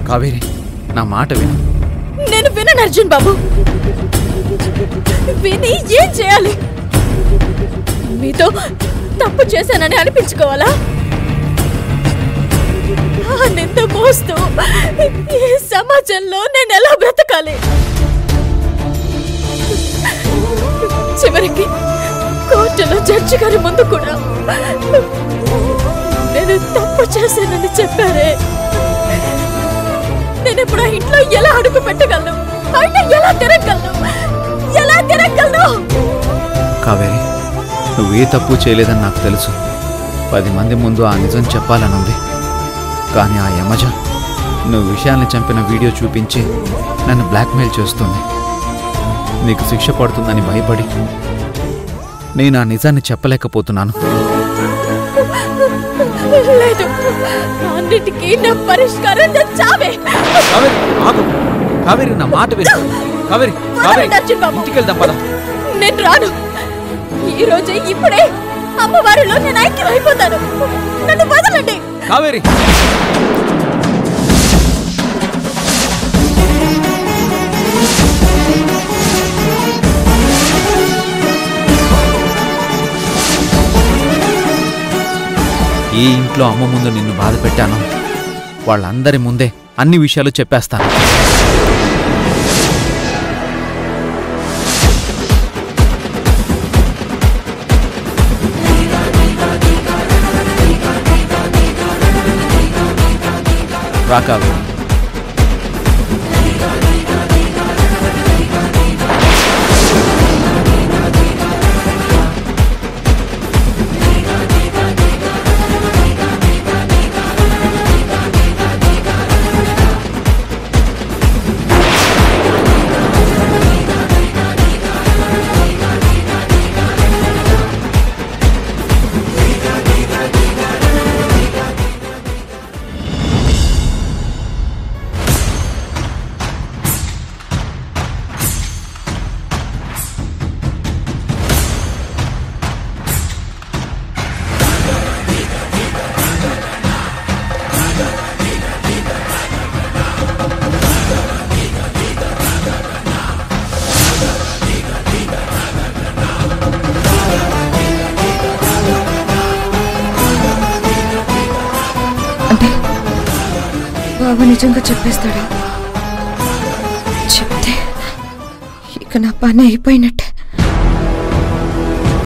కావేరి, నా మాట విను. నేను వినను అర్జున్ బాబు. విని ఏం చేయాలి? మీతో తప్పు చేశానని అనిపించుకోవాలా? నింద మోస్తూ ఈ సమాజంలో నేను ఎలా బ్రతకాలి? చివరికి కోర్టులో జడ్జి గారి ముందు కూడా నేను తప్పు చేశానని చెప్పారే. నేను ఇప్పుడు ఆ ఇంట్లో ఎలా అడుగు పెట్టగలను? అయినా ఎలా తిరగలను? కావేరి, నువ్వే తప్పు చేయలేదని నాకు తెలుసు. 10 మంది ముందు ఆ నిజం చెప్పాలనుంది. కానీ ఆ యమజ నువ్వు విషయాల్ని చంపిన వీడియో చూపించి నన్ను బ్లాక్మెయిల్ చేస్తుంది. నీకు శిక్ష పడుతుందని భయపడి నేను ఆ నిజాన్ని చెప్పలేకపోతున్నాను. లేదు, అన్నిటికీ నా పరిష్కారం చావే. కావేరి, నా మాట విను. కావేరి, ఇంటికి వెళ్దాం పద. నేను రాను. ఈ రోజే ఇప్పుడే అమ్మవారిలో నేను ఐక్యం అయిపోతాను. నన్ను వదలండి. కావేరి, ఈ ఇంట్లో అమ్మ ముందు నిన్ను బాధ పెట్టాను. వాళ్ళందరి ముందే అన్ని విషయాలు చెప్పేస్తాను. రాకావు. బావ నిజంగా చెప్పేస్తాడా? చెప్తే ఇక నా పని అయిపోయినట్టే.